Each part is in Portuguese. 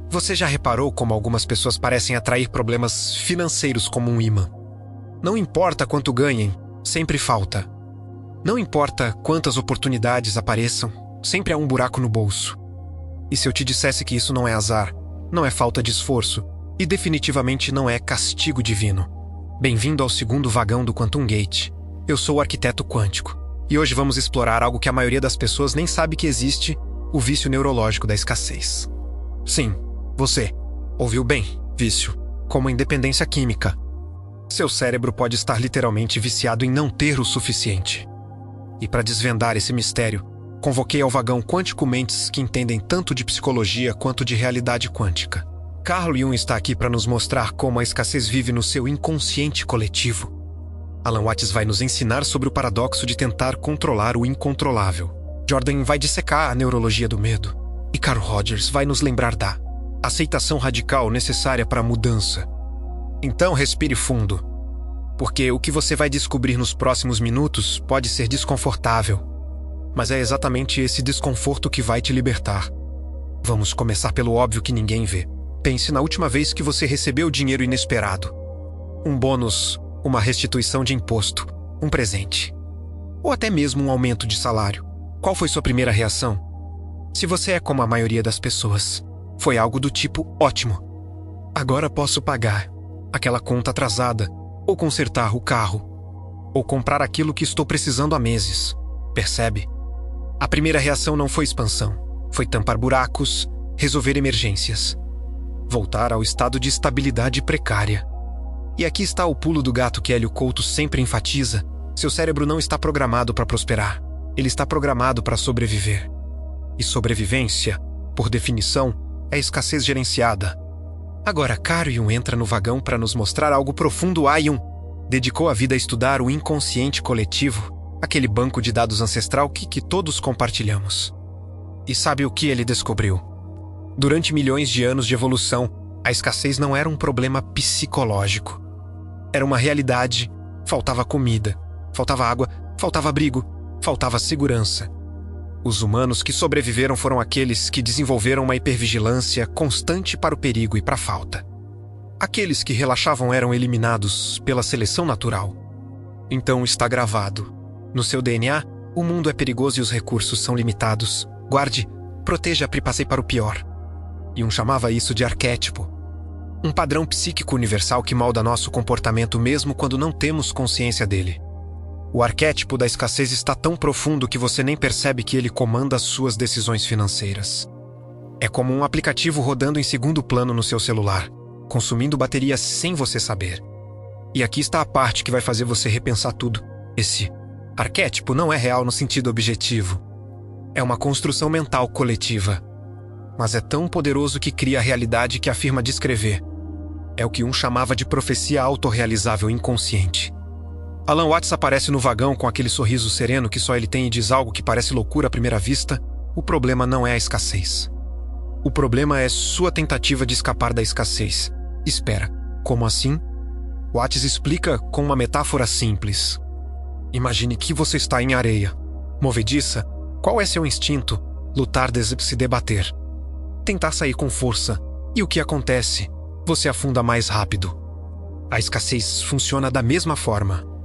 Você já reparou como algumas pessoas parecem atrair problemas financeiros como um imã? Não importa quanto ganhem, sempre falta. Não importa quantas oportunidades apareçam, sempre há um buraco no bolso. E se eu te dissesse que isso não é azar, não é falta de esforço, e definitivamente não é castigo divino? Bem-vindo ao segundo vagão do Quantum Gate. Eu sou o arquiteto quântico, e hoje vamos explorar algo que a maioria das pessoas nem sabe que existe, o vício neurológico da escassez. Sim, você ouviu bem, vício, como a independência química. Seu cérebro pode estar literalmente viciado em não ter o suficiente. E para desvendar esse mistério, convoquei ao vagão Quântico mentes que entendem tanto de psicologia quanto de realidade quântica. Carl Jung está aqui para nos mostrar como a escassez vive no seu inconsciente coletivo. Alan Watts vai nos ensinar sobre o paradoxo de tentar controlar o incontrolável. Jordan vai dissecar a neurologia do medo. E Carl Rogers vai nos lembrar da aceitação radical necessária para a mudança. Então respire fundo, porque o que você vai descobrir nos próximos minutos pode ser desconfortável, mas é exatamente esse desconforto que vai te libertar. Vamos começar pelo óbvio que ninguém vê. Pense na última vez que você recebeu dinheiro inesperado. Um bônus, uma restituição de imposto, um presente. Ou até mesmo um aumento de salário. Qual foi sua primeira reação? Se você é como a maioria das pessoas, foi algo do tipo, ótimo. Agora posso pagar aquela conta atrasada, ou consertar o carro, ou comprar aquilo que estou precisando há meses. Percebe? A primeira reação não foi expansão, foi tampar buracos, resolver emergências. Voltar ao estado de estabilidade precária. E aqui está o pulo do gato que Hélio Couto sempre enfatiza. Seu cérebro não está programado para prosperar. Ele está programado para sobreviver. E sobrevivência, por definição, é escassez gerenciada. Agora Carl Jung entra no vagão para nos mostrar algo profundo. Jung dedicou a vida a estudar o inconsciente coletivo, aquele banco de dados ancestral que todos compartilhamos. E sabe o que ele descobriu? Durante milhões de anos de evolução, a escassez não era um problema psicológico. Era uma realidade. Faltava comida, faltava água, faltava abrigo, faltava segurança. Os humanos que sobreviveram foram aqueles que desenvolveram uma hipervigilância constante para o perigo e para a falta. Aqueles que relaxavam eram eliminados pela seleção natural. Então está gravado. No seu DNA, o mundo é perigoso e os recursos são limitados. Guarde, proteja, passei para o pior. Jung chamava isso de arquétipo. Um padrão psíquico universal que molda nosso comportamento mesmo quando não temos consciência dele. O arquétipo da escassez está tão profundo que você nem percebe que ele comanda as suas decisões financeiras. É como um aplicativo rodando em segundo plano no seu celular, consumindo bateria sem você saber. E aqui está a parte que vai fazer você repensar tudo. Esse arquétipo não é real no sentido objetivo. É uma construção mental coletiva. Mas é tão poderoso que cria a realidade que afirma descrever. É o que um chamava de profecia autorrealizável inconsciente. Alan Watts aparece no vagão com aquele sorriso sereno que só ele tem e diz algo que parece loucura à primeira vista. O problema não é a escassez. O problema é sua tentativa de escapar da escassez. Espera, como assim? Watts explica com uma metáfora simples. Imagine que você está em areia. Movediça, qual é seu instinto? Lutar, se debater. Tentar sair com força. E o que acontece? Você afunda mais rápido. A escassez funciona da mesma forma.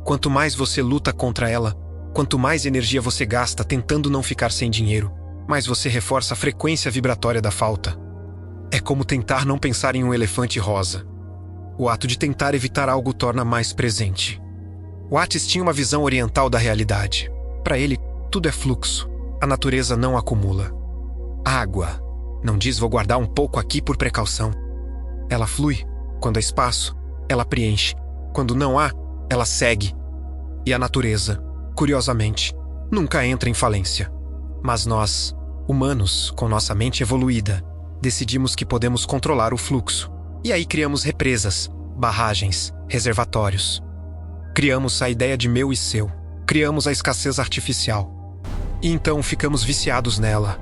Quanto mais você luta contra ela, quanto mais energia você gasta tentando não ficar sem dinheiro, mais você reforça a frequência vibratória da falta. É como tentar não pensar em um elefante rosa. O ato de tentar evitar algo torna mais presente. Watts tinha uma visão oriental da realidade. Para ele, tudo é fluxo. A natureza não acumula. Água. Não diz vou guardar um pouco aqui por precaução. Ela flui. Quando há espaço, ela preenche. Quando não há, ela segue. E a natureza, curiosamente, nunca entra em falência. Mas nós, humanos, com nossa mente evoluída, decidimos que podemos controlar o fluxo. E aí criamos represas, barragens, reservatórios. Criamos a ideia de meu e seu. Criamos a escassez artificial. E então ficamos viciados nela.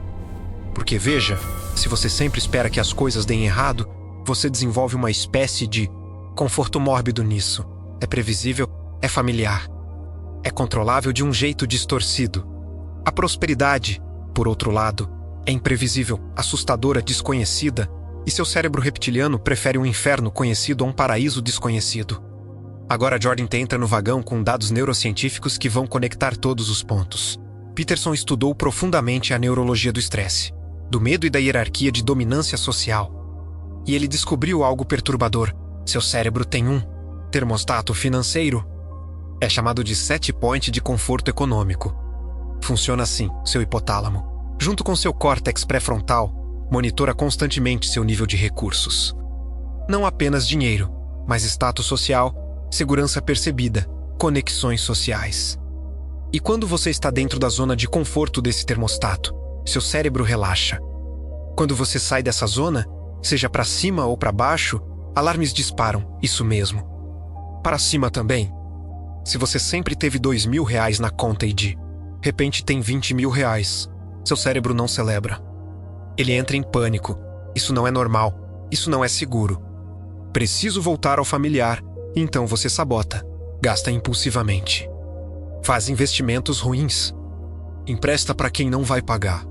Porque veja, se você sempre espera que as coisas deem errado, você desenvolve uma espécie de conforto mórbido nisso. É previsível, é familiar. É controlável de um jeito distorcido. A prosperidade, por outro lado, é imprevisível, assustadora, desconhecida E seu cérebro reptiliano prefere um inferno conhecido a um paraíso desconhecido. Agora Jordan entra no vagão com dados neurocientíficos que vão conectar todos os pontos. Peterson estudou profundamente a neurologia do estresse, do medo e da hierarquia de dominância social. E ele descobriu algo perturbador. Seu cérebro tem um termostato financeiro. É chamado de set point de conforto econômico. Funciona assim, seu hipotálamo, junto com seu córtex pré-frontal, monitora constantemente seu nível de recursos. Não apenas dinheiro, mas status social, segurança percebida, conexões sociais. E quando você está dentro da zona de conforto desse termostato, seu cérebro relaxa. Quando você sai dessa zona, seja para cima ou para baixo, alarmes disparam, isso mesmo. Para cima também. Se você sempre teve R$2.000 na conta e de repente tem R$20.000, seu cérebro não celebra. Ele entra em pânico. Isso não é normal. Isso não é seguro. Preciso voltar ao familiar. Então você sabota. Gasta impulsivamente. Faz investimentos ruins. Empresta para quem não vai pagar.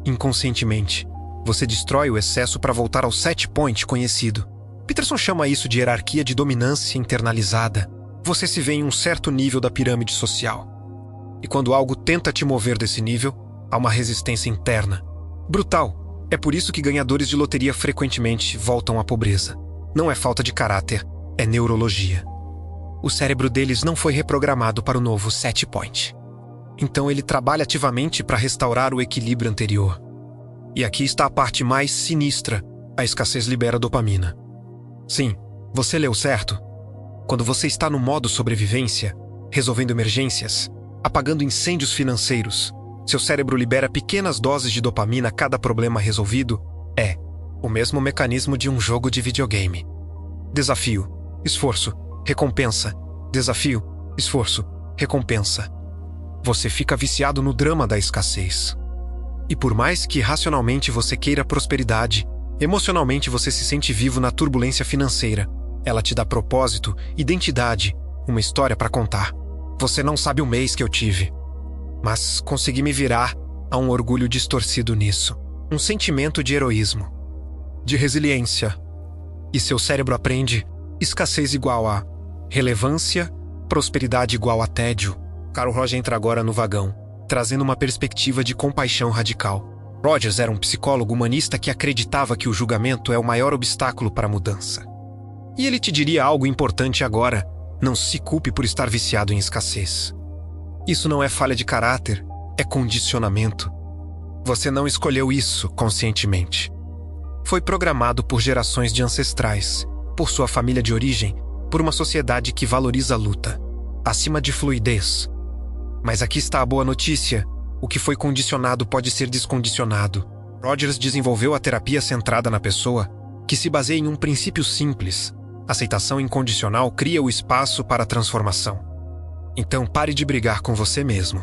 Inconscientemente, você destrói o excesso para voltar ao set point conhecido. Peterson chama isso de hierarquia de dominância internalizada. Você se vê em um certo nível da pirâmide social. E quando algo tenta te mover desse nível, há uma resistência interna. Brutal. É por isso que ganhadores de loteria frequentemente voltam à pobreza. Não é falta de caráter, é neurologia. O cérebro deles não foi reprogramado para o novo set point. Então ele trabalha ativamente para restaurar o equilíbrio anterior. E aqui está a parte mais sinistra. A escassez libera dopamina. Sim, você leu certo. Quando você está no modo sobrevivência, resolvendo emergências, apagando incêndios financeiros, seu cérebro libera pequenas doses de dopamina a cada problema resolvido. É o mesmo mecanismo de um jogo de videogame. Desafio, esforço, recompensa. Desafio, esforço, recompensa. Você fica viciado no drama da escassez. E por mais que racionalmente você queira prosperidade, emocionalmente você se sente vivo na turbulência financeira. Ela te dá propósito, identidade, uma história para contar. Você não sabe o mês que eu tive. Mas consegui me virar a um orgulho distorcido nisso. Um sentimento de heroísmo. De resiliência. E seu cérebro aprende escassez igual a relevância, prosperidade igual a tédio. Carl Rogers entra agora no vagão, trazendo uma perspectiva de compaixão radical. Rogers era um psicólogo humanista que acreditava que o julgamento é o maior obstáculo para a mudança. E ele te diria algo importante agora: não se culpe por estar viciado em escassez. Isso não é falha de caráter, é condicionamento. Você não escolheu isso conscientemente. Foi programado por gerações de ancestrais, por sua família de origem, por uma sociedade que valoriza a luta, acima de fluidez. Mas aqui está a boa notícia: o que foi condicionado pode ser descondicionado. Rogers desenvolveu a terapia centrada na pessoa, que se baseia em um princípio simples: aceitação incondicional cria o espaço para a transformação. Então pare de brigar com você mesmo.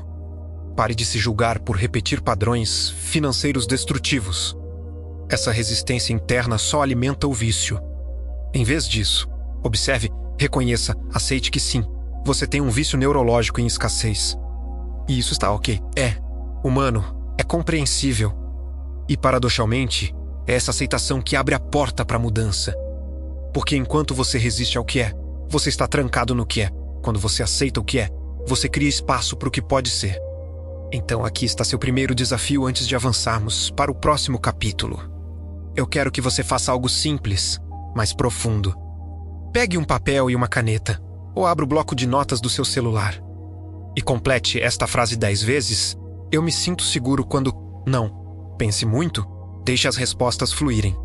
Pare de se julgar por repetir padrões financeiros destrutivos. Essa resistência interna só alimenta o vício. Em vez disso, observe, reconheça, aceite que sim, você tem um vício neurológico em escassez. E isso está ok. É humano, é compreensível. E paradoxalmente, é essa aceitação que abre a porta para a mudança. Porque enquanto você resiste ao que é, você está trancado no que é. Quando você aceita o que é, você cria espaço para o que pode ser. Então aqui está seu primeiro desafio antes de avançarmos para o próximo capítulo. Eu quero que você faça algo simples, mas profundo. Pegue um papel e uma caneta, ou abra o bloco de notas do seu celular. E complete esta frase 10 vezes. Eu me sinto seguro quando... Não. Pense muito. Deixe as respostas fluírem.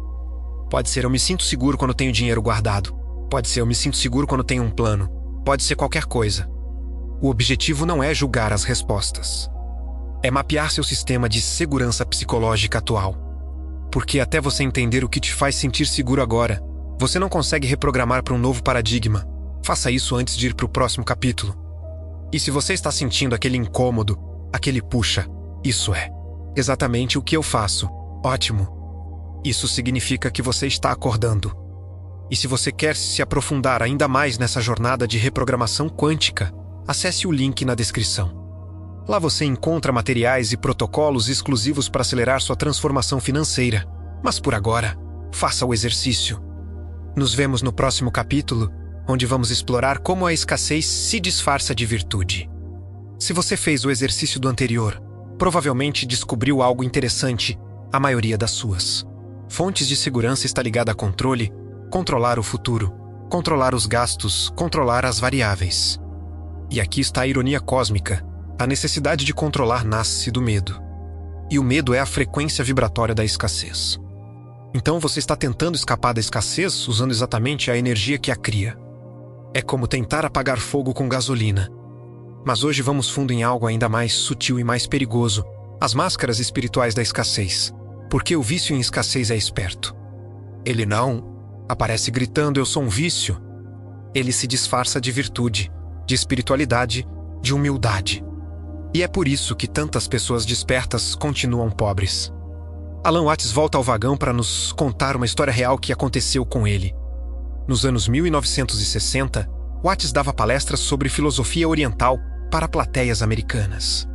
Pode ser eu me sinto seguro quando tenho dinheiro guardado. Pode ser eu me sinto seguro quando tenho um plano. Pode ser qualquer coisa. O objetivo não é julgar as respostas. É mapear seu sistema de segurança psicológica atual. Porque até você entender o que te faz sentir seguro agora, você não consegue reprogramar para um novo paradigma. Faça isso antes de ir para o próximo capítulo. E se você está sentindo aquele incômodo, aquele puxa, isso é exatamente o que eu faço. Ótimo. Isso significa que você está acordando. E se você quer se aprofundar ainda mais nessa jornada de reprogramação quântica, acesse o link na descrição. Lá você encontra materiais e protocolos exclusivos para acelerar sua transformação financeira. Mas por agora, Faça o exercício. Nos vemos no próximo capítulo, onde vamos explorar como a escassez se disfarça de virtude. Se você fez o exercício do anterior, provavelmente descobriu algo interessante, a maioria das suas fontes de segurança está ligada a controle, controlar o futuro, controlar os gastos, controlar as variáveis. E aqui está a ironia cósmica. A necessidade de controlar nasce do medo. E o medo é a frequência vibratória da escassez. Então você está tentando escapar da escassez usando exatamente a energia que a cria. É como tentar apagar fogo com gasolina. Mas hoje vamos fundo em algo ainda mais sutil e mais perigoso: as máscaras espirituais da escassez. Porque o vício em escassez é esperto. Ele não aparece gritando: eu sou um vício. Ele se disfarça de virtude, de espiritualidade, de humildade. E é por isso que tantas pessoas despertas continuam pobres. Alan Watts volta ao vagão para nos contar uma história real que aconteceu com ele. Nos anos 1960, Watts dava palestras sobre filosofia oriental para plateias americanas.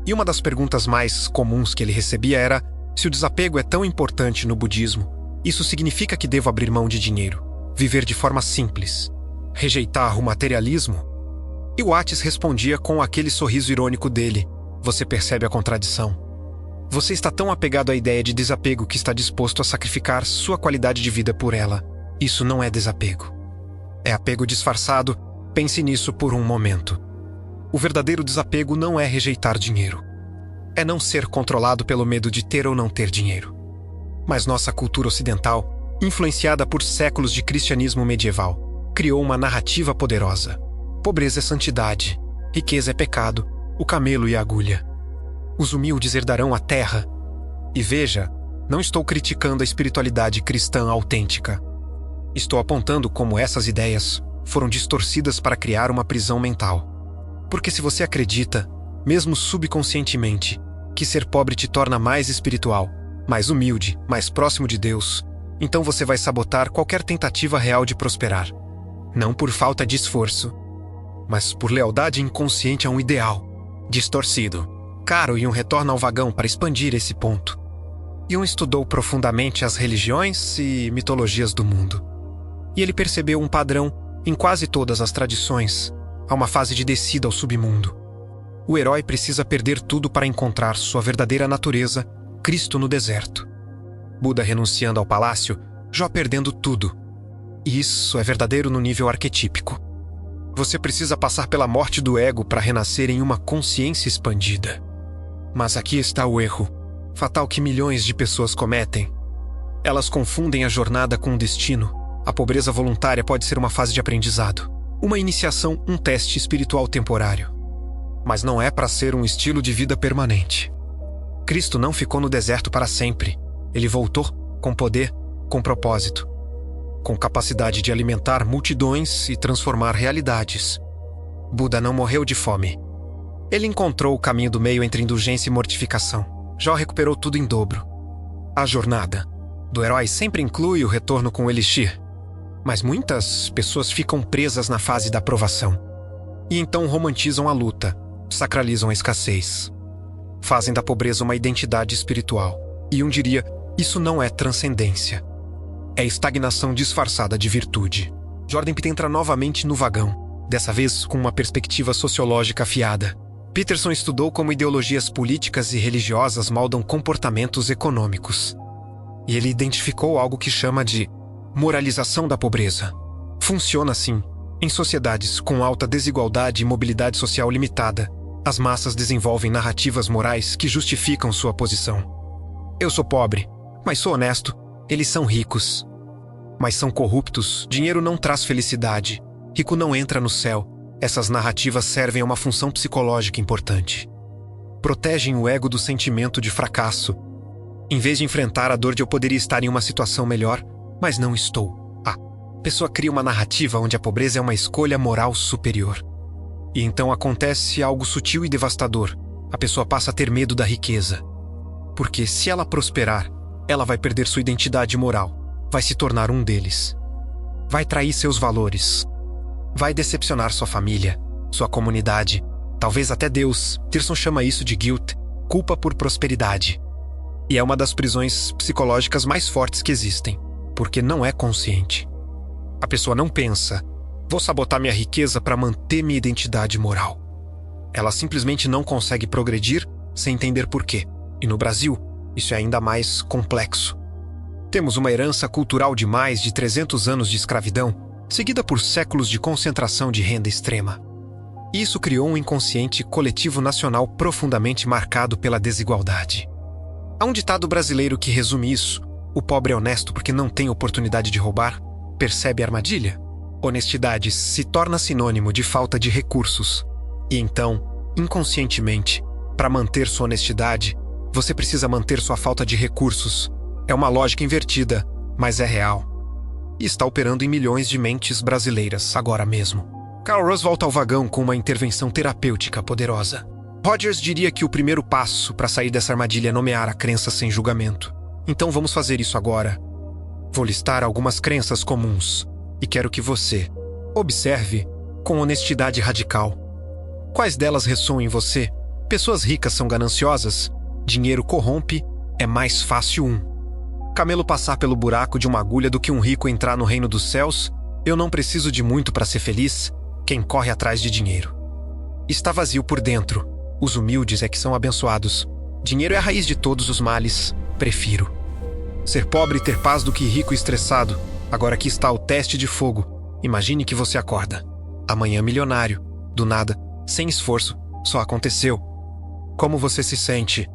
E uma das perguntas mais comuns que ele recebia era: se o desapego é tão importante no budismo, isso significa que devo abrir mão de dinheiro, viver de forma simples, rejeitar o materialismo? E Watts respondia com aquele sorriso irônico dele: você percebe a contradição? Você está tão apegado à ideia de desapego que está disposto a sacrificar sua qualidade de vida por ela. Isso não é desapego. É apego disfarçado. Pense nisso por um momento. O verdadeiro desapego não é rejeitar dinheiro. É não ser controlado pelo medo de ter ou não ter dinheiro. Mas nossa cultura ocidental, influenciada por séculos de cristianismo medieval, criou uma narrativa poderosa. Pobreza é santidade, riqueza é pecado, o camelo e a agulha. Os humildes herdarão a terra. E veja, não estou criticando a espiritualidade cristã autêntica. Estou apontando como essas ideias foram distorcidas para criar uma prisão mental. Porque se você acredita, mesmo subconscientemente, que ser pobre te torna mais espiritual, mais humilde, mais próximo de Deus, então você vai sabotar qualquer tentativa real de prosperar. Não por falta de esforço, mas por lealdade inconsciente a um ideal distorcido. Caro Jung retorna ao vagão para expandir esse ponto. Jung estudou profundamente as religiões e mitologias do mundo. E ele percebeu um padrão em quase todas as tradições. Há uma fase de descida ao submundo. O herói precisa perder tudo para encontrar sua verdadeira natureza, Cristo no deserto. Buda renunciando ao palácio, Jó perdendo tudo. E isso é verdadeiro no nível arquetípico. Você precisa passar pela morte do ego para renascer em uma consciência expandida. Mas aqui está o erro fatal que milhões de pessoas cometem. Elas confundem a jornada com o destino. A pobreza voluntária pode ser uma fase de aprendizado, uma iniciação, um teste espiritual temporário. Mas não é para ser um estilo de vida permanente. Cristo não ficou no deserto para sempre. Ele voltou com poder, com propósito, com capacidade de alimentar multidões e transformar realidades. Buda não morreu de fome. Ele encontrou o caminho do meio entre indulgência e mortificação. Jó recuperou tudo em dobro. A jornada do herói sempre inclui o retorno com o elixir. Mas muitas pessoas ficam presas na fase da provação. E então romantizam a luta, sacralizam a escassez. Fazem da pobreza uma identidade espiritual. E um diria, isso não é transcendência. É estagnação disfarçada de virtude. Jordan Peterson entra novamente no vagão, dessa vez com uma perspectiva sociológica afiada. Peterson estudou como ideologias políticas e religiosas moldam comportamentos econômicos. E ele identificou algo que chama de moralização da pobreza. Funciona assim. Em sociedades com alta desigualdade e mobilidade social limitada, as massas desenvolvem narrativas morais que justificam sua posição. Eu sou pobre, mas sou honesto. Eles são ricos, mas são corruptos. Dinheiro não traz felicidade. Rico não entra no céu. Essas narrativas servem a uma função psicológica importante. Protegem o ego do sentimento de fracasso. Em vez de enfrentar a dor de eu poderia estar em uma situação melhor, mas não estou. A pessoa cria uma narrativa onde a pobreza é uma escolha moral superior. E então acontece algo sutil e devastador. A pessoa passa a ter medo da riqueza. Porque se ela prosperar, ela vai perder sua identidade moral. Vai se tornar um deles. Vai trair seus valores. Vai decepcionar sua família, sua comunidade, talvez até Deus. Peterson chama isso de guilt, culpa por prosperidade. E é uma das prisões psicológicas mais fortes que existem. porque não é consciente. A pessoa não pensa: vou sabotar minha riqueza para manter minha identidade moral. Ela simplesmente não consegue progredir sem entender por quê. E no Brasil, isso é ainda mais complexo. Temos uma herança cultural de mais de 300 anos de escravidão, seguida por séculos de concentração de renda extrema. E isso criou um inconsciente coletivo nacional profundamente marcado pela desigualdade. Há um ditado brasileiro que resume isso: o pobre é honesto porque não tem oportunidade de roubar. Percebe a armadilha? Honestidade se torna sinônimo de falta de recursos. E então, inconscientemente, para manter sua honestidade, você precisa manter sua falta de recursos. É uma lógica invertida, mas é real. E está operando em milhões de mentes brasileiras agora mesmo. Carl Rose volta ao vagão com uma intervenção terapêutica poderosa. Rogers diria que o primeiro passo para sair dessa armadilha é nomear a crença sem julgamento. Então vamos fazer isso agora. Vou listar algumas crenças comuns e quero que você observe com honestidade radical. Quais delas ressoam em você? Pessoas ricas são gananciosas? Dinheiro corrompe? É mais fácil camelo passar pelo buraco de uma agulha do que um rico entrar no reino dos céus? Eu não preciso de muito para ser feliz. Quem corre atrás de dinheiro está vazio por dentro. Os humildes é que são abençoados. Dinheiro é a raiz de todos os males. Prefiro ser pobre e ter paz do que rico e estressado. Agora aqui está o teste de fogo. Imagine que você acorda amanhã milionário, do nada, sem esforço, só aconteceu. Como você se sente?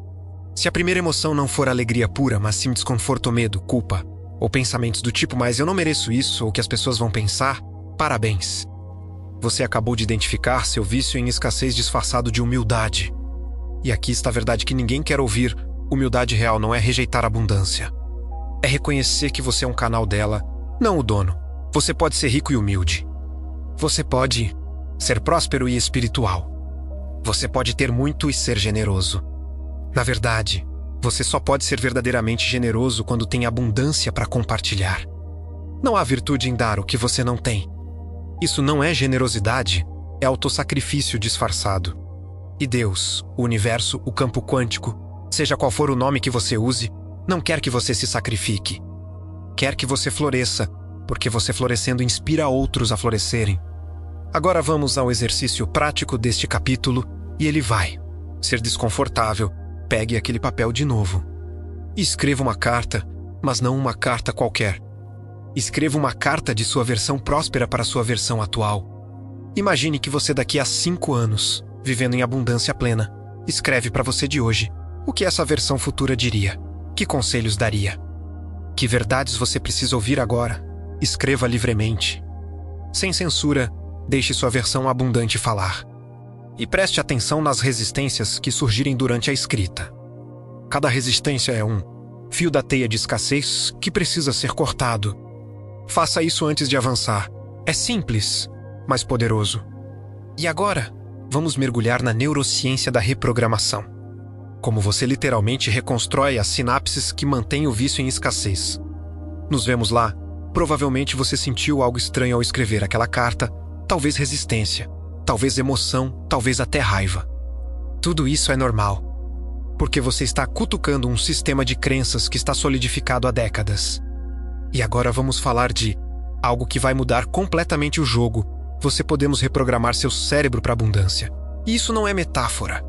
Se a primeira emoção não for alegria pura, mas sim desconforto ou medo, culpa, ou pensamentos do tipo mas eu não mereço isso ou o que as pessoas vão pensar, parabéns. Você acabou de identificar seu vício em escassez disfarçado de humildade. E aqui está a verdade que ninguém quer ouvir. Humildade real não é rejeitar a abundância. É reconhecer que você é um canal dela, não o dono. Você pode ser rico e humilde. Você pode ser próspero e espiritual. Você pode ter muito e ser generoso. Na verdade, você só pode ser verdadeiramente generoso quando tem abundância para compartilhar. Não há virtude em dar o que você não tem. Isso não é generosidade, é autossacrifício disfarçado. E Deus, o universo, o campo quântico, seja qual for o nome que você use, não quer que você se sacrifique. Quer que você floresça, porque você florescendo inspira outros a florescerem. Agora vamos ao exercício prático deste capítulo, e ele vai ser desconfortável. Pegue aquele papel de novo. Escreva uma carta, mas não uma carta qualquer. Escreva uma carta de sua versão próspera para sua versão atual. Imagine que você daqui a 5 anos, vivendo em abundância plena, escreve para você de hoje o que essa versão futura diria. Que conselhos daria? Que verdades você precisa ouvir agora? Escreva livremente. Sem censura, deixe sua versão abundante falar. E preste atenção nas resistências que surgirem durante a escrita. Cada resistência é um fio da teia de escassez que precisa ser cortado. Faça isso antes de avançar. É simples, mas poderoso. E agora, vamos mergulhar na neurociência da reprogramação. Como você literalmente reconstrói as sinapses que mantêm o vício em escassez. Nos vemos lá. Provavelmente você sentiu algo estranho ao escrever aquela carta, talvez resistência, talvez emoção, talvez até raiva. Tudo isso é normal, porque você está cutucando um sistema de crenças que está solidificado há décadas. E agora vamos falar de algo que vai mudar completamente o jogo. Você podemos reprogramar seu cérebro para abundância. E isso não é metáfora.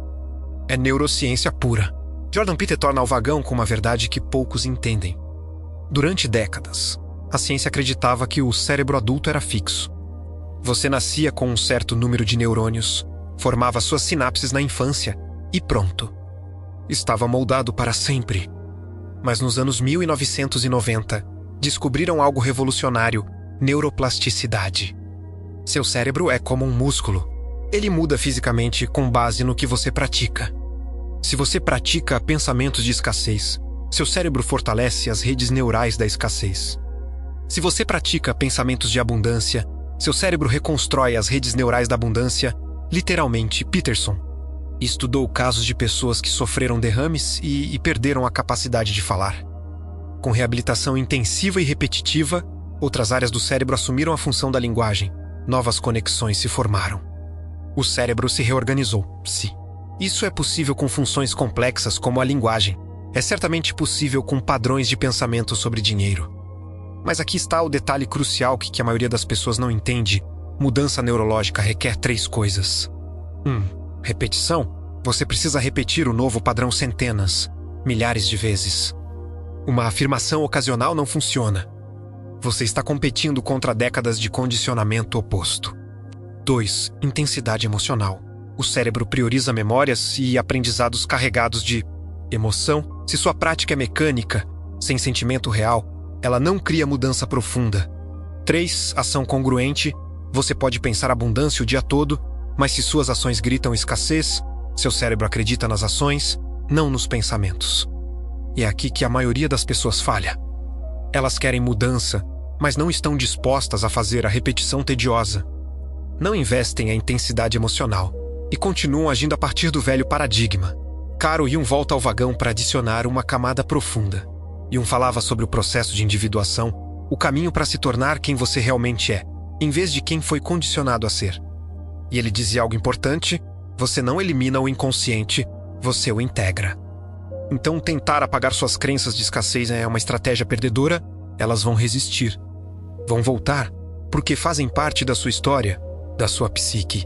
É neurociência pura. Jordan Peterson torna ao vagão com uma verdade que poucos entendem. Durante décadas, a ciência acreditava que o cérebro adulto era fixo. Você nascia com um certo número de neurônios, formava suas sinapses na infância e pronto. Estava moldado para sempre. Mas nos anos 1990, descobriram algo revolucionário: neuroplasticidade. Seu cérebro é como um músculo. Ele muda fisicamente com base no que você pratica. Se você pratica pensamentos de escassez, seu cérebro fortalece as redes neurais da escassez. Se você pratica pensamentos de abundância, seu cérebro reconstrói as redes neurais da abundância. Literalmente, Peterson estudou casos de pessoas que sofreram derrames e perderam a capacidade de falar. Com reabilitação intensiva e repetitiva, outras áreas do cérebro assumiram a função da linguagem. Novas conexões se formaram. O cérebro se reorganizou. Isso é possível com funções complexas como a linguagem. É certamente possível com padrões de pensamento sobre dinheiro. Mas aqui está o detalhe crucial que a maioria das pessoas não entende. Mudança neurológica requer 3 coisas. 1. Repetição. Você precisa repetir o novo padrão centenas, milhares de vezes. Uma afirmação ocasional não funciona. Você está competindo contra décadas de condicionamento oposto. 2. Intensidade emocional. O cérebro prioriza memórias e aprendizados carregados de emoção. Se sua prática é mecânica, sem sentimento real, ela não cria mudança profunda. 3. Ação congruente. Você pode pensar abundância o dia todo, mas se suas ações gritam escassez, seu cérebro acredita nas ações, não nos pensamentos. E é aqui que a maioria das pessoas falha. Elas querem mudança, mas não estão dispostas a fazer a repetição tediosa. Não investem a intensidade emocional e continuam agindo a partir do velho paradigma. Caro Jung volta ao vagão para adicionar uma camada profunda. Jung falava sobre o processo de individuação, o caminho para se tornar quem você realmente é, em vez de quem foi condicionado a ser. E ele dizia algo importante: você não elimina o inconsciente, você o integra. Então tentar apagar suas crenças de escassez é uma estratégia perdedora. Elas vão resistir. Vão voltar, porque fazem parte da sua história, da sua psique.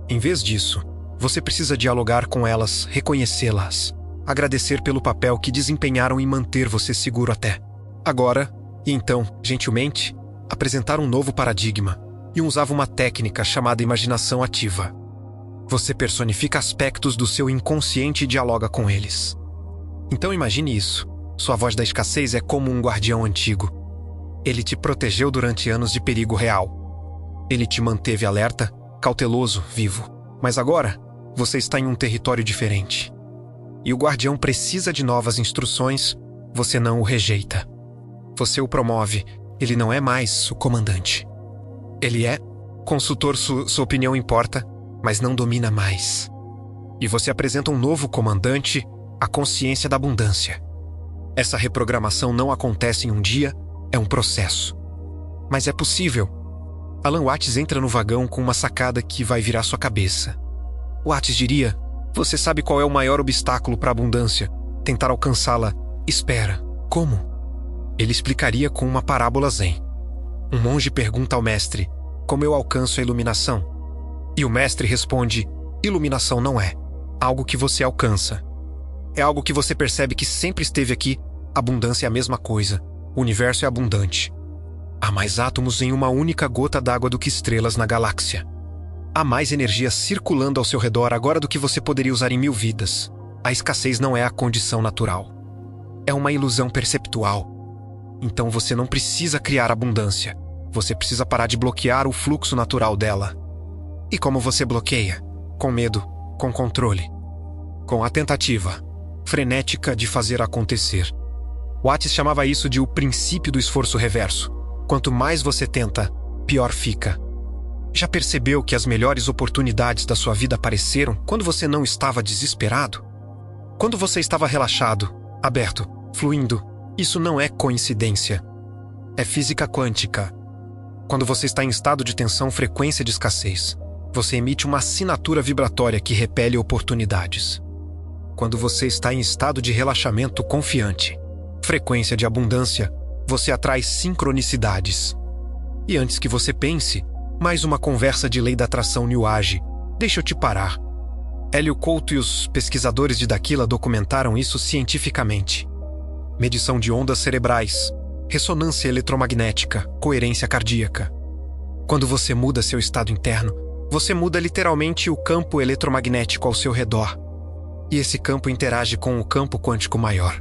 Em vez disso, você precisa dialogar com elas, reconhecê-las, agradecer pelo papel que desempenharam em manter você seguro até agora, e então, gentilmente, apresentar um novo paradigma. E usava uma técnica chamada imaginação ativa. Você personifica aspectos do seu inconsciente e dialoga com eles. Então imagine isso. Sua voz da escassez é como um guardião antigo. Ele te protegeu durante anos de perigo real. Ele te manteve alerta, cauteloso, vivo. Mas agora, você está em um território diferente. E o guardião precisa de novas instruções, você não o rejeita. Você o promove, ele não é mais o comandante. Ele é consultor, sua opinião importa, mas não domina mais. E você apresenta um novo comandante, a consciência da abundância. Essa reprogramação não acontece em um dia, é um processo. Mas é possível. Alan Watts entra no vagão com uma sacada que vai virar sua cabeça. Watts diria: você sabe qual é o maior obstáculo para a abundância? Tentar alcançá-la. Espera, como? Ele explicaria com uma parábola zen. Um monge pergunta ao mestre: como eu alcanço a iluminação? E o mestre responde: iluminação não é algo que você alcança. É algo que você percebe que sempre esteve aqui. Abundância é a mesma coisa. O universo é abundante. Há mais átomos em uma única gota d'água do que estrelas na galáxia. Há mais energia circulando ao seu redor agora do que você poderia usar em 1000 vidas. A escassez não é a condição natural. É uma ilusão perceptual. Então você não precisa criar abundância. Você precisa parar de bloquear o fluxo natural dela. E como você bloqueia? Com medo, com controle, com a tentativa frenética de fazer acontecer. Watts chamava isso de o princípio do esforço reverso. Quanto mais você tenta, pior fica. Já percebeu que as melhores oportunidades da sua vida apareceram quando você não estava desesperado? Quando você estava relaxado, aberto, fluindo? Isso não é coincidência. É física quântica. Quando você está em estado de tensão, frequência de escassez, você emite uma assinatura vibratória que repele oportunidades. Quando você está em estado de relaxamento confiante, frequência de abundância, você atrai sincronicidades. E antes que você pense, mais uma conversa de lei da atração New Age. Deixa eu te parar. Hélio Couto e os pesquisadores de Daquila documentaram isso cientificamente. Medição de ondas cerebrais, ressonância eletromagnética, coerência cardíaca. Quando você muda seu estado interno, você muda literalmente o campo eletromagnético ao seu redor. E esse campo interage com o campo quântico maior.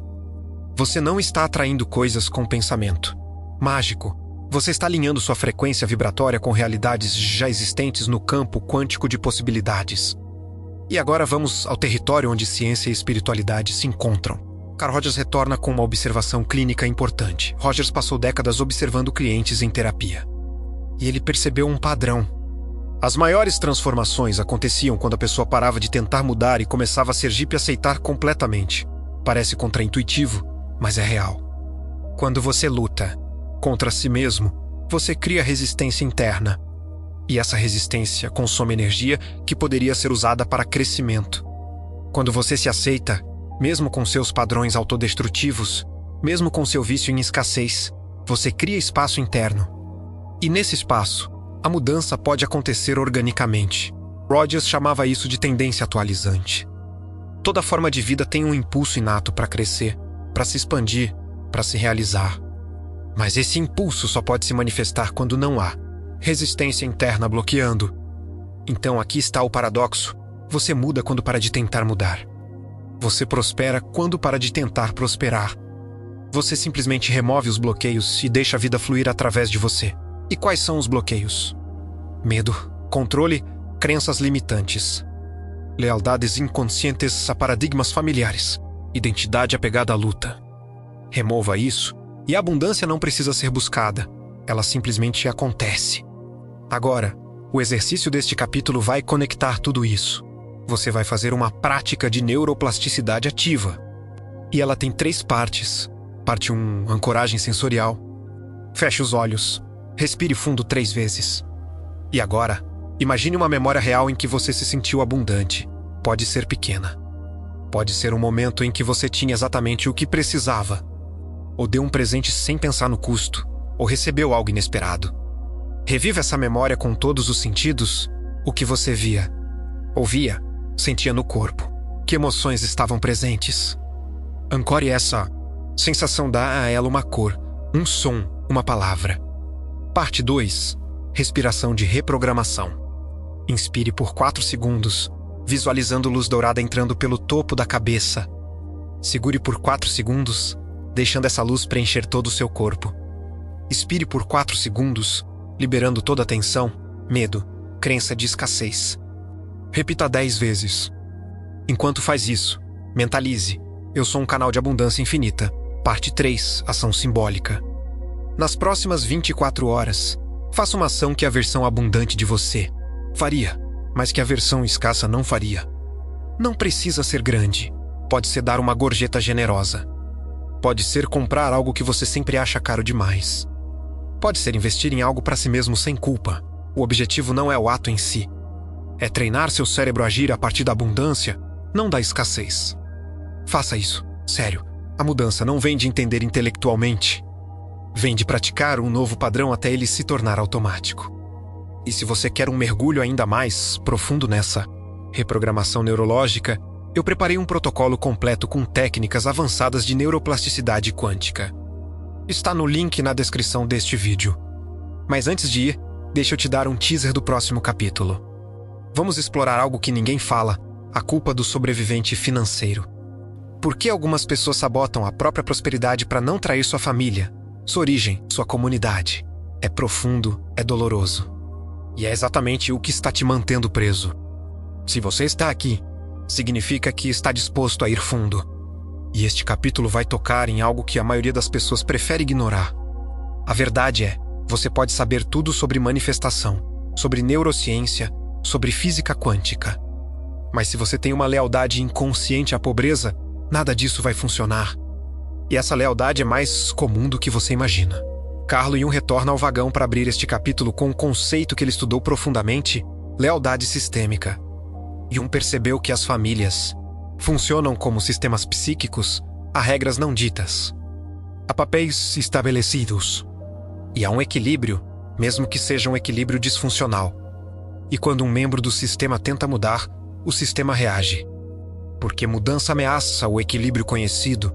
Você não está atraindo coisas com pensamento mágico. Você está alinhando sua frequência vibratória com realidades já existentes no campo quântico de possibilidades. E agora vamos ao território onde ciência e espiritualidade se encontram. Carl Rogers retorna com uma observação clínica importante. Rogers passou décadas observando clientes em terapia. E ele percebeu um padrão. As maiores transformações aconteciam quando a pessoa parava de tentar mudar e começava a Sergipe e aceitar completamente. Parece contraintuitivo, mas é real. Quando você luta contra si mesmo, você cria resistência interna. E essa resistência consome energia que poderia ser usada para crescimento. Quando você se aceita, mesmo com seus padrões autodestrutivos, mesmo com seu vício em escassez, Você cria espaço interno. E nesse espaço, a mudança pode acontecer organicamente. Rogers chamava isso de tendência atualizante. Toda forma de vida tem um impulso inato para crescer, para se expandir, para se realizar. Mas esse impulso só pode se manifestar quando não há resistência interna bloqueando. Então aqui está o paradoxo. Você muda quando para de tentar mudar. Você prospera quando para de tentar prosperar. Você simplesmente remove os bloqueios e deixa a vida fluir através de você. E quais são os bloqueios? Medo, controle, crenças limitantes, lealdades inconscientes a paradigmas familiares, identidade apegada à luta. Remova isso e a abundância não precisa ser buscada. Ela simplesmente acontece. Agora, o exercício deste capítulo vai conectar tudo isso. Você vai fazer uma prática de neuroplasticidade ativa. E ela tem 3 partes. Parte 1, ancoragem sensorial. Feche os olhos. Respire fundo 3 vezes. E agora, imagine uma memória real em que você se sentiu abundante. Pode ser pequena. Pode ser um momento em que você tinha exatamente o que precisava. Ou deu um presente sem pensar no custo. Ou recebeu algo inesperado. Reviva essa memória com todos os sentidos. O que você via, ouvia, sentia no corpo. Que emoções estavam presentes. Ancore essa sensação, dá a ela uma cor, um som, uma palavra. Parte 2. Respiração de reprogramação. Inspire por 4 segundos, visualizando luz dourada entrando pelo topo da cabeça. Segure por 4 segundos, deixando essa luz preencher todo o seu corpo. Expire por 4 segundos, liberando toda a tensão, medo, crença de escassez. Repita 10 vezes. Enquanto faz isso, mentalize: eu sou um canal de abundância infinita. Parte 3. Ação simbólica. Nas próximas 24 horas, faça uma ação que a versão abundante de você faria, mas que a versão escassa não faria. Não precisa ser grande. Pode ser dar uma gorjeta generosa. Pode ser comprar algo que você sempre acha caro demais. Pode ser investir em algo para si mesmo sem culpa. O objetivo não é o ato em si. É treinar seu cérebro a agir a partir da abundância, não da escassez. Faça isso, sério. A mudança não vem de entender intelectualmente. Vem de praticar um novo padrão até ele se tornar automático. E se você quer um mergulho ainda mais profundo nessa reprogramação neurológica, eu preparei um protocolo completo com técnicas avançadas de neuroplasticidade quântica. Está no link na descrição deste vídeo. Mas antes de ir, deixa eu te dar um teaser do próximo capítulo. Vamos explorar algo que ninguém fala: a culpa do sobrevivente financeiro. Por que algumas pessoas sabotam a própria prosperidade para não trair sua família, sua origem, sua comunidade? É profundo, é doloroso. E é exatamente o que está te mantendo preso. Se você está aqui, significa que está disposto a ir fundo. E este capítulo vai tocar em algo que a maioria das pessoas prefere ignorar. A verdade é, você pode saber tudo sobre manifestação, sobre neurociência, sobre física quântica. Mas se você tem uma lealdade inconsciente à pobreza, nada disso vai funcionar. E essa lealdade é mais comum do que você imagina. Carlo Jung retorna ao vagão para abrir este capítulo com um conceito que ele estudou profundamente: lealdade sistêmica. Jung percebeu que as famílias funcionam como sistemas psíquicos a regras não ditas. Há papéis estabelecidos. E há um equilíbrio, mesmo que seja um equilíbrio disfuncional. E quando um membro do sistema tenta mudar, o sistema reage. Porque mudança ameaça o equilíbrio conhecido.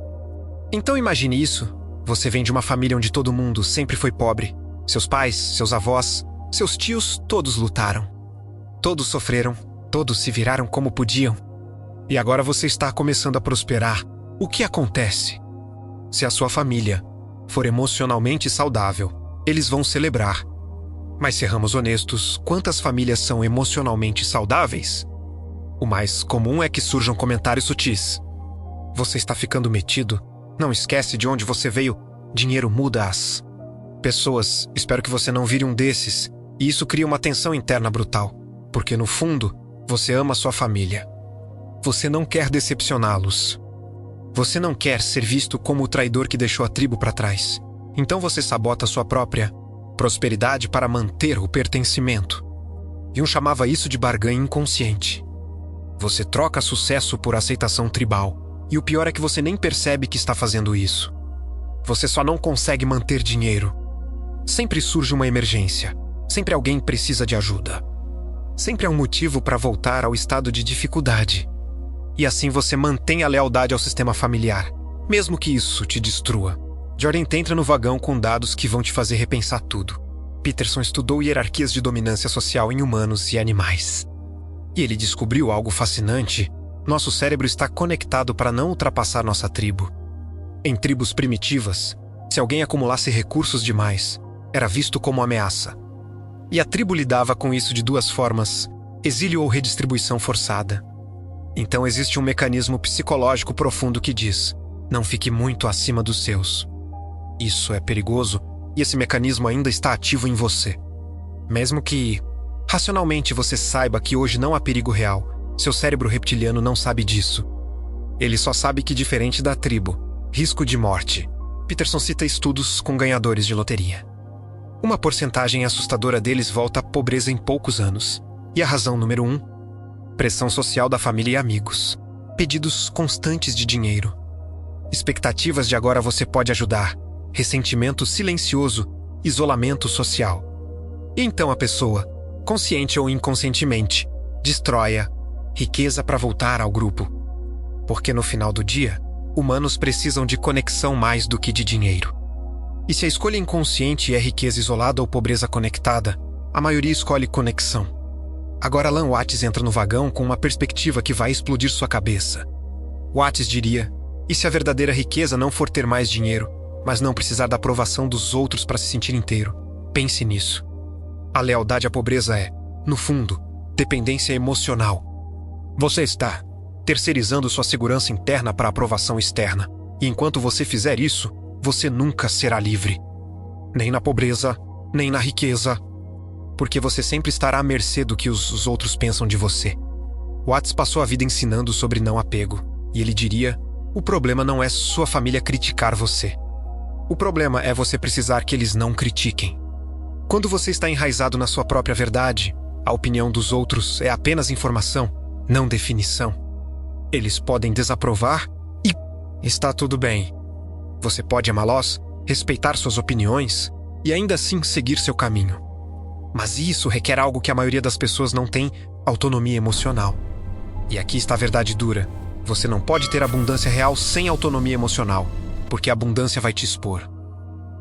Então imagine isso. Você vem de uma família onde todo mundo sempre foi pobre. Seus pais, seus avós, seus tios, todos lutaram. Todos sofreram, todos se viraram como podiam. E agora você está começando a prosperar. O que acontece? Se a sua família for emocionalmente saudável, eles vão celebrar. Mas sejamos honestos, quantas famílias são emocionalmente saudáveis? O mais comum é que surjam comentários sutis. Você está ficando metido? Não esquece de onde você veio. Dinheiro muda as pessoas. Espero que você não vire um desses. E isso cria uma tensão interna brutal. Porque no fundo, você ama sua família. Você não quer decepcioná-los. Você não quer ser visto como o traidor que deixou a tribo para trás. Então você sabota sua própria prosperidade para manter o pertencimento. Jung chamava isso de barganha inconsciente. Você troca sucesso por aceitação tribal. E o pior é que você nem percebe que está fazendo isso. Você só não consegue manter dinheiro. Sempre surge uma emergência. Sempre alguém precisa de ajuda. Sempre há um motivo para voltar ao estado de dificuldade. E assim você mantém a lealdade ao sistema familiar, mesmo que isso te destrua. Jordan entra no vagão com dados que vão te fazer repensar tudo. Peterson estudou hierarquias de dominância social em humanos e animais. E ele descobriu algo fascinante. Nosso cérebro está conectado para não ultrapassar nossa tribo. Em tribos primitivas, se alguém acumulasse recursos demais, era visto como ameaça. E a tribo lidava com isso de duas formas: exílio ou redistribuição forçada. Então existe um mecanismo psicológico profundo que diz: não fique muito acima dos seus. Isso é perigoso e esse mecanismo ainda está ativo em você. Mesmo que, racionalmente, você saiba que hoje não há perigo real, seu cérebro reptiliano não sabe disso. Ele só sabe que, diferente da tribo, risco de morte. Peterson cita estudos com ganhadores de loteria. Uma porcentagem assustadora deles volta à pobreza em poucos anos. E a razão número 1? Pressão social da família e amigos. Pedidos constantes de dinheiro. Expectativas de agora você pode ajudar. Ressentimento silencioso. Isolamento social. E então a pessoa, consciente ou inconscientemente, destrói a riqueza para voltar ao grupo. Porque no final do dia, humanos precisam de conexão mais do que de dinheiro. E se a escolha inconsciente é riqueza isolada ou pobreza conectada, a maioria escolhe conexão. Agora Alan Watts entra no vagão com uma perspectiva que vai explodir sua cabeça. Watts diria: e se a verdadeira riqueza não for ter mais dinheiro, mas não precisar da aprovação dos outros para se sentir inteiro? Pense nisso. A lealdade à pobreza é, no fundo, dependência emocional. Você está terceirizando sua segurança interna para a aprovação externa. E enquanto você fizer isso, você nunca será livre. Nem na pobreza, nem na riqueza. Porque você sempre estará à mercê do que os outros pensam de você. Watts passou a vida ensinando sobre não apego. E ele diria: o problema não é sua família criticar você. O problema é você precisar que eles não critiquem. Quando você está enraizado na sua própria verdade, a opinião dos outros é apenas informação, não definição. Eles podem desaprovar e está tudo bem. Você pode amá-los, respeitar suas opiniões e ainda assim seguir seu caminho. Mas isso requer algo que a maioria das pessoas não tem: autonomia emocional. E aqui está a verdade dura. Você não pode ter abundância real sem autonomia emocional, porque a abundância vai te expor.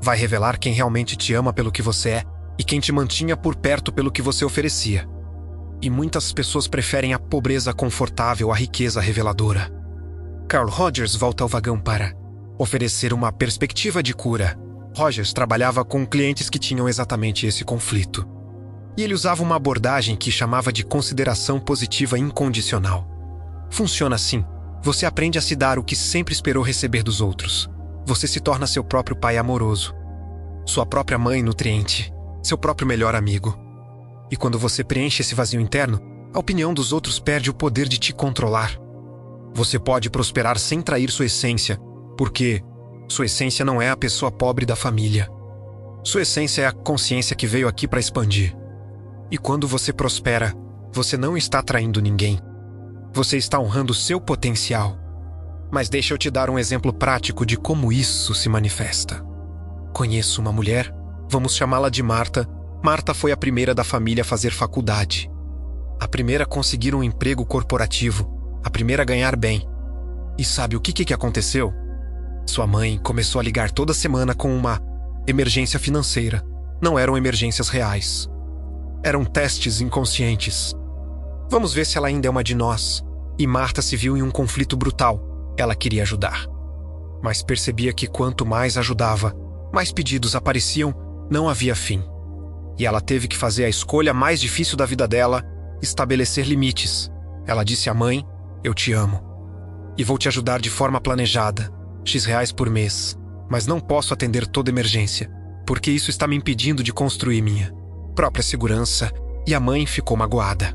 Vai revelar quem realmente te ama pelo que você é e quem te mantinha por perto pelo que você oferecia. E muitas pessoas preferem a pobreza confortável à riqueza reveladora. Carl Rogers volta ao vagão para oferecer uma perspectiva de cura. Rogers trabalhava com clientes que tinham exatamente esse conflito. E ele usava uma abordagem que chamava de consideração positiva incondicional. Funciona assim: você aprende a se dar o que sempre esperou receber dos outros. Você se torna seu próprio pai amoroso, sua própria mãe nutriente, seu próprio melhor amigo. E quando você preenche esse vazio interno, a opinião dos outros perde o poder de te controlar. Você pode prosperar sem trair sua essência, porque sua essência não é a pessoa pobre da família. Sua essência é a consciência que veio aqui para expandir. E quando você prospera, você não está traindo ninguém. Você está honrando seu potencial. Mas deixa eu te dar um exemplo prático de como isso se manifesta. Conheço uma mulher, vamos chamá-la de Marta. Marta foi a primeira da família a fazer faculdade. A primeira a conseguir um emprego corporativo. A primeira a ganhar bem. E sabe o que aconteceu? Sua mãe começou a ligar toda semana com uma emergência financeira. Não eram emergências reais. Eram testes inconscientes. Vamos ver se ela ainda é uma de nós. E Marta se viu em um conflito brutal. Ela queria ajudar. Mas percebia que quanto mais ajudava, mais pedidos apareciam, não havia fim. E ela teve que fazer a escolha mais difícil da vida dela: estabelecer limites. Ela disse à mãe: eu te amo. E vou te ajudar de forma planejada, X por mês. Mas não posso atender toda emergência, porque isso está me impedindo de construir minha própria segurança. E a mãe ficou magoada.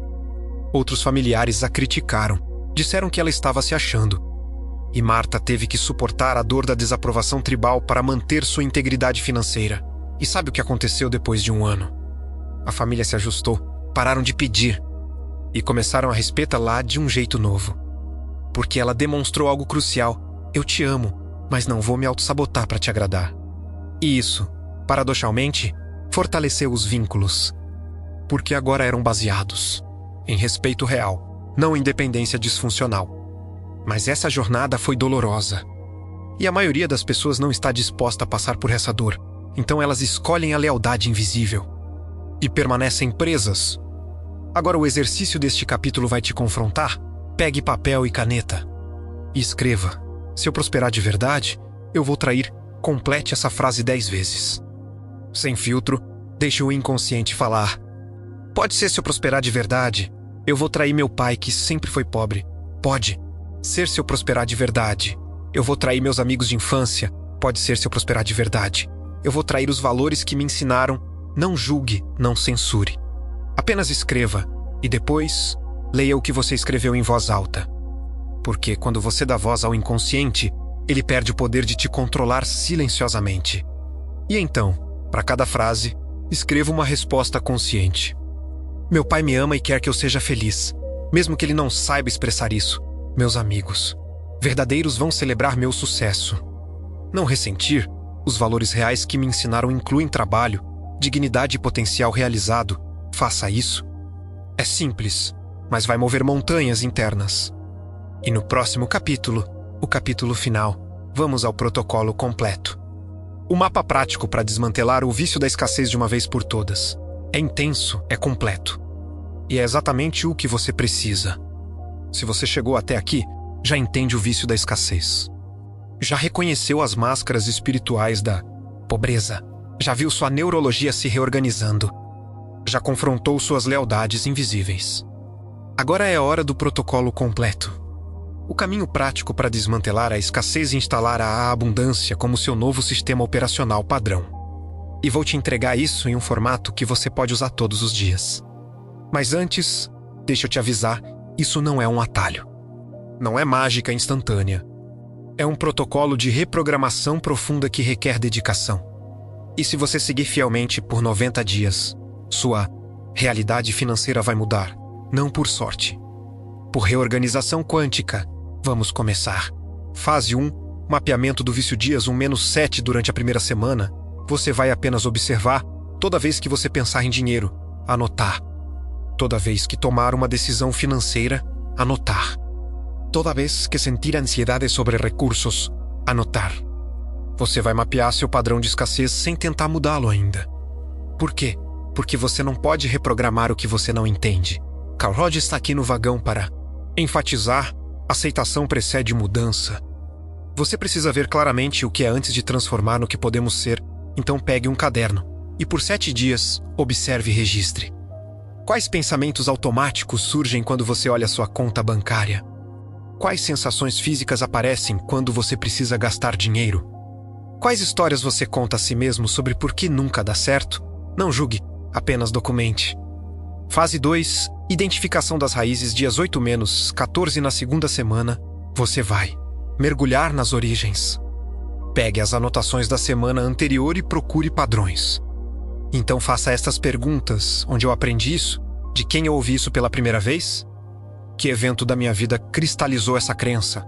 Outros familiares a criticaram. Disseram que ela estava se achando. E Marta teve que suportar a dor da desaprovação tribal para manter sua integridade financeira. E sabe o que aconteceu depois de um ano? A família se ajustou, pararam de pedir e começaram a respeitá-la de um jeito novo. Porque ela demonstrou algo crucial: eu te amo, mas não vou me autossabotar para te agradar. E isso, paradoxalmente, fortaleceu os vínculos, porque agora eram baseados em respeito real, não em dependência disfuncional. Mas essa jornada foi dolorosa. E a maioria das pessoas não está disposta a passar por essa dor, então elas escolhem a lealdade invisível e permanecem presas. Agora o exercício deste capítulo vai te confrontar. Pegue papel e caneta e escreva: se eu prosperar de verdade, eu vou trair. Complete essa frase 10 vezes. Sem filtro, deixe o inconsciente falar. Pode ser: se eu prosperar de verdade, eu vou trair meu pai que sempre foi pobre. Pode ser: se eu prosperar de verdade, eu vou trair meus amigos de infância. Pode ser: se eu prosperar de verdade, eu vou trair os valores que me ensinaram. Não julgue, não censure. Apenas escreva e depois leia o que você escreveu em voz alta. Porque quando você dá voz ao inconsciente, ele perde o poder de te controlar silenciosamente. E então, para cada frase, escreva uma resposta consciente. Meu pai me ama e quer que eu seja feliz, mesmo que ele não saiba expressar isso. Meus amigos verdadeiros vão celebrar meu sucesso. Não ressentir, os valores reais que me ensinaram incluem trabalho, dignidade e potencial realizado. Faça isso. É simples, mas vai mover montanhas internas. E no próximo capítulo, o capítulo final, vamos ao protocolo completo. O mapa prático para desmantelar o vício da escassez de uma vez por todas. É intenso, é completo. E é exatamente o que você precisa. Se você chegou até aqui, já entende o vício da escassez. Já reconheceu as máscaras espirituais da pobreza. Já viu sua neurologia se reorganizando. Já confrontou suas lealdades invisíveis. Agora é a hora do protocolo completo. O caminho prático para desmantelar a escassez e instalar a abundância como seu novo sistema operacional padrão. E vou te entregar isso em um formato que você pode usar todos os dias. Mas antes, deixa eu te avisar, isso não é um atalho. Não é mágica instantânea. É um protocolo de reprogramação profunda que requer dedicação. E se você seguir fielmente por 90 dias, sua realidade financeira vai mudar, não por sorte. Por reorganização quântica. Vamos começar. Fase 1, mapeamento do vício dias 1-7 durante a primeira semana. Você vai apenas observar toda vez que você pensar em dinheiro, anotar. Toda vez que tomar uma decisão financeira, anotar. Toda vez que sentir ansiedade sobre recursos, anotar. Você vai mapear seu padrão de escassez sem tentar mudá-lo ainda. Por quê? Porque você não pode reprogramar o que você não entende. Carl Rogers está aqui no vagão para enfatizar: aceitação precede mudança. Você precisa ver claramente o que é antes de transformar no que podemos ser, então pegue um caderno e por 7 dias, observe e registre. Quais pensamentos automáticos surgem quando você olha sua conta bancária? Quais sensações físicas aparecem quando você precisa gastar dinheiro? Quais histórias você conta a si mesmo sobre por que nunca dá certo? Não julgue, apenas documente. Fase 2, identificação das raízes, dias 8-14 na segunda semana, você vai mergulhar nas origens. Pegue as anotações da semana anterior e procure padrões. Então faça estas perguntas: onde eu aprendi isso? De quem eu ouvi isso pela primeira vez? Que evento da minha vida cristalizou essa crença?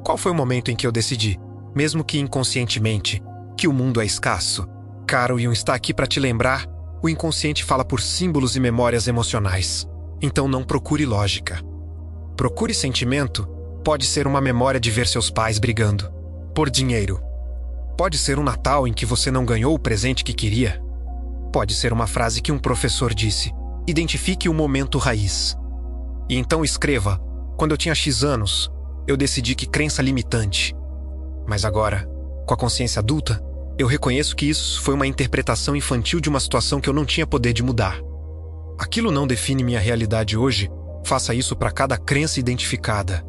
Qual foi o momento em que eu decidi, mesmo que inconscientemente, que o mundo é escasso? Carl Jung está aqui para te lembrar: o inconsciente fala por símbolos e memórias emocionais. Então não procure lógica. Procure sentimento. Pode ser uma memória de ver seus pais brigando por dinheiro. Pode ser um Natal em que você não ganhou o presente que queria. Pode ser uma frase que um professor disse. Identifique o momento raiz. E então escreva: quando eu tinha X anos, eu decidi que crença limitante. Mas agora, com a consciência adulta, eu reconheço que isso foi uma interpretação infantil de uma situação que eu não tinha poder de mudar. Aquilo não define minha realidade hoje. Faça isso para cada crença identificada.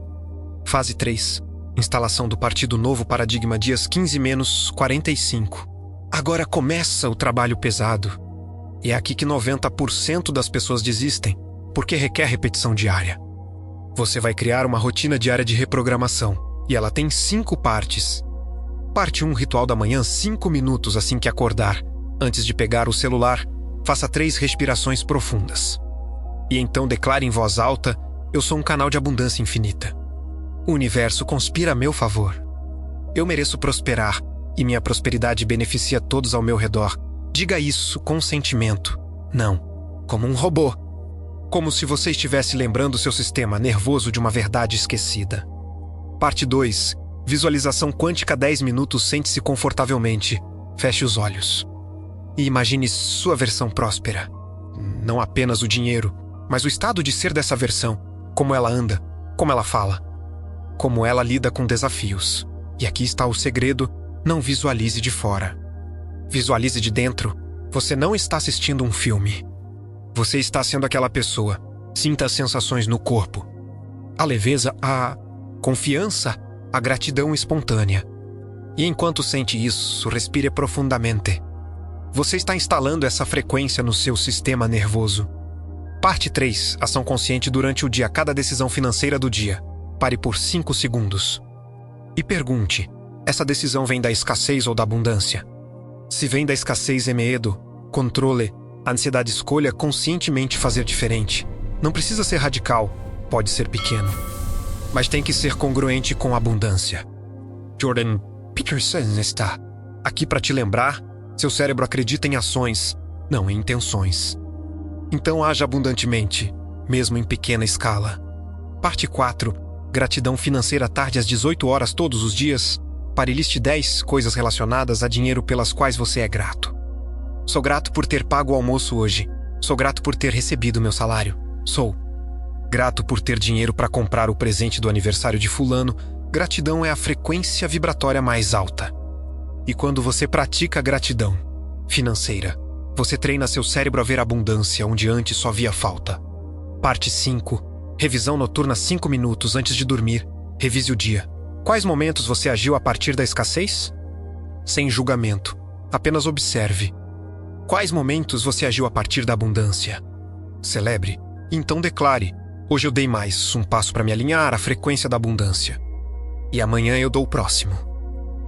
Fase 3. Instalação do Partido Novo Paradigma, dias 15-45. Agora começa o trabalho pesado. E é aqui que 90% das pessoas desistem, porque requer repetição diária. Você vai criar uma rotina diária de reprogramação, e ela tem 5 partes. Parte 1, ritual da manhã, 5 minutos assim que acordar. Antes de pegar o celular, faça 3 respirações profundas. E então declare em voz alta: eu sou um canal de abundância infinita. O universo conspira a meu favor. Eu mereço prosperar, e minha prosperidade beneficia todos ao meu redor. Diga isso com sentimento. Não, como um robô. Como se você estivesse lembrando seu sistema nervoso de uma verdade esquecida. Parte 2. Visualização quântica 10 minutos. Sente-se confortavelmente. Feche os olhos. E imagine sua versão próspera. Não apenas o dinheiro, mas o estado de ser dessa versão. Como ela anda, como ela fala, como ela lida com desafios. E aqui está o segredo: não visualize de fora. Visualize de dentro. Você não está assistindo um filme. Você está sendo aquela pessoa. Sinta as sensações no corpo. A leveza, a confiança, a gratidão espontânea. E enquanto sente isso, respire profundamente. Você está instalando essa frequência no seu sistema nervoso. Parte 3. Ação consciente durante o dia. Cada decisão financeira do dia. Pare por 5 segundos. E pergunte: essa decisão vem da escassez ou da abundância? Se vem da escassez, é medo, controle, ansiedade. Escolha conscientemente fazer diferente. Não precisa ser radical, pode ser pequeno. Mas tem que ser congruente com a abundância. Jordan Peterson está aqui para te lembrar: seu cérebro acredita em ações, não em intenções. Então haja abundantemente, mesmo em pequena escala. Parte 4. Gratidão financeira. Tarde às 18 horas todos os dias. Pare e liste 10 coisas relacionadas a dinheiro pelas quais você é grato. Sou grato por ter pago o almoço hoje. Sou grato por ter recebido meu salário. Sou grato por ter dinheiro para comprar o presente do aniversário de fulano. Gratidão é a frequência vibratória mais alta. E quando você pratica gratidão financeira, você treina seu cérebro a ver abundância onde antes só via falta. Parte 5. Revisão noturna. 5 minutos antes de dormir. Revise o dia. Quais momentos você agiu a partir da escassez? Sem julgamento. Apenas observe. Quais momentos você agiu a partir da abundância? Celebre. Então declare: hoje eu dei mais um passo para me alinhar à frequência da abundância. E amanhã eu dou o próximo.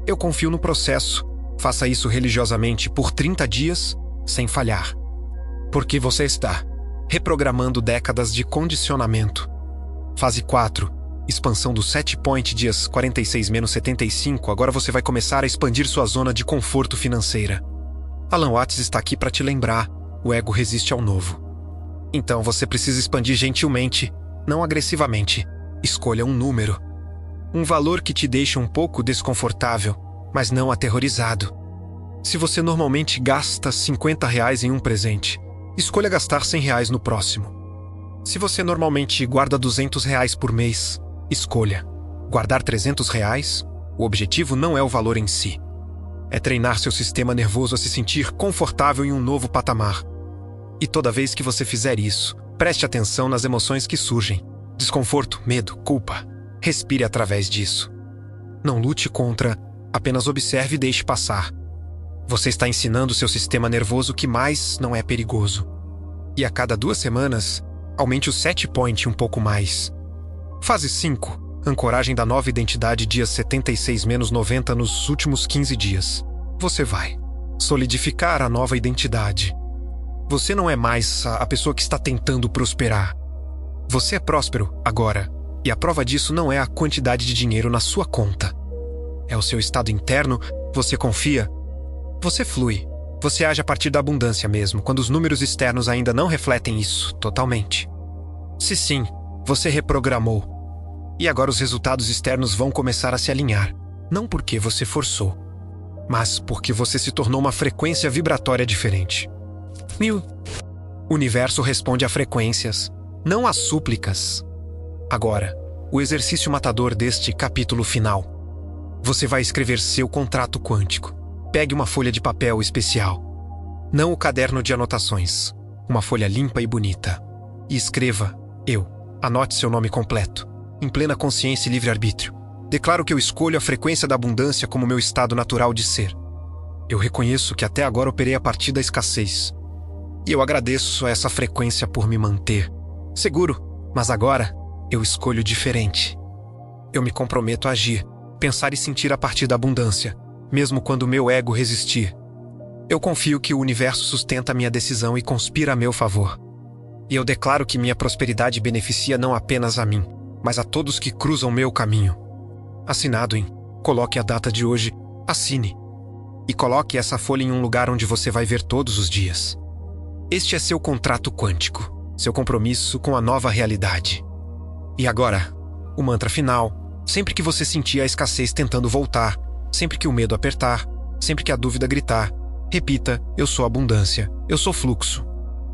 Eu confio no processo. Faça isso religiosamente por 30 dias, sem falhar. Porque você está reprogramando décadas de condicionamento. Fase 4. Expansão do 7 point dias 46-75. Agora você vai começar a expandir sua zona de conforto financeira. Alan Watts está aqui para te lembrar: o ego resiste ao novo. Então você precisa expandir gentilmente, não agressivamente. Escolha um número. Um valor que te deixe um pouco desconfortável, mas não aterrorizado. Se você normalmente gasta R$50 em um presente, escolha gastar R$100 no próximo. Se você normalmente guarda R$200 por mês, escolha guardar R$300. O objetivo não é o valor em si. É treinar seu sistema nervoso a se sentir confortável em um novo patamar. E toda vez que você fizer isso, preste atenção nas emoções que surgem. Desconforto, medo, culpa. Respire através disso. Não lute contra, apenas observe e deixe passar. Você está ensinando seu sistema nervoso que mais não é perigoso. E a cada 2 semanas, aumente o 7 point um pouco mais. Fase 5. Ancoragem da nova identidade. Dias 76-90 nos últimos 15 dias. Você vai solidificar a nova identidade. Você não é mais a pessoa que está tentando prosperar. Você é próspero agora. E a prova disso não é a quantidade de dinheiro na sua conta. É o seu estado interno. Você confia. Você flui. Você age a partir da abundância mesmo, quando os números externos ainda não refletem isso totalmente. Se sim, você reprogramou. E agora os resultados externos vão começar a se alinhar. Não porque você forçou, mas porque você se tornou uma frequência vibratória diferente. O universo responde a frequências, não a súplicas. Agora, o exercício matador deste capítulo final. Você vai escrever seu contrato quântico. Pegue uma folha de papel especial. Não o caderno de anotações. Uma folha limpa e bonita. E escreva: eu. Anote seu nome completo. Em plena consciência e livre-arbítrio. Declaro que eu escolho a frequência da abundância como meu estado natural de ser. Eu reconheço que até agora operei a partir da escassez. E eu agradeço a essa frequência por me manter seguro. Mas agora, eu escolho diferente. Eu me comprometo a agir, pensar e sentir a partir da abundância, mesmo quando meu ego resistir. Eu confio que o universo sustenta minha decisão e conspira a meu favor. E eu declaro que minha prosperidade beneficia não apenas a mim, mas a todos que cruzam meu caminho. Assinado em Coloque a data de hoje, assine. E coloque essa folha em um lugar onde você vai ver todos os dias. Este é seu contrato quântico, seu compromisso com a nova realidade. E agora, o mantra final, sempre que você sentir a escassez tentando voltar, sempre que o medo apertar, sempre que a dúvida gritar, repita: eu sou abundância, eu sou fluxo,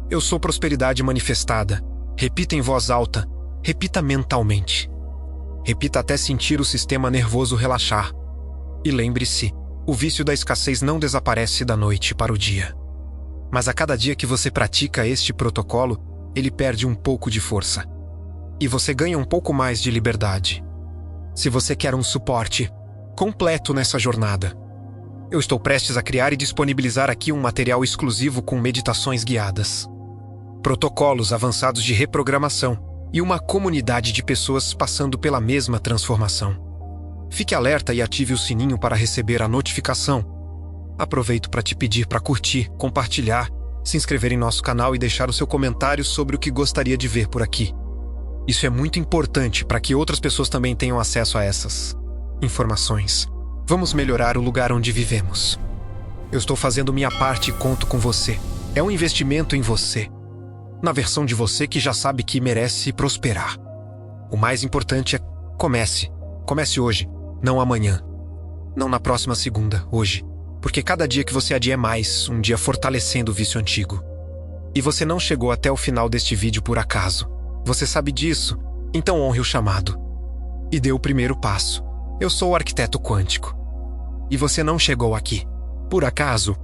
eu sou prosperidade manifestada. Repita em voz alta, repita mentalmente. Repita até sentir o sistema nervoso relaxar. E lembre-se, o vício da escassez não desaparece da noite para o dia. Mas a cada dia que você pratica este protocolo, ele perde um pouco de força. E você ganha um pouco mais de liberdade. Se você quer um suporte completo nessa jornada, eu estou prestes a criar e disponibilizar aqui um material exclusivo com meditações guiadas, protocolos avançados de reprogramação e uma comunidade de pessoas passando pela mesma transformação. Fique alerta e ative o sininho para receber a notificação. Aproveito para te pedir para curtir, compartilhar, se inscrever em nosso canal e deixar o seu comentário sobre o que gostaria de ver por aqui. Isso é muito importante para que outras pessoas também tenham acesso a essas informações. Vamos melhorar o lugar onde vivemos. Eu estou fazendo minha parte e conto com você. É um investimento em você, na versão de você que já sabe que merece prosperar. O mais importante é comece. Comece hoje, não amanhã. Não na próxima segunda, hoje. Porque cada dia que você adia é mais um dia fortalecendo o vício antigo. E você não chegou até o final deste vídeo por acaso. Você sabe disso, então honre o chamado. E dê o primeiro passo. Eu sou o arquiteto quântico. E você não chegou aqui por acaso.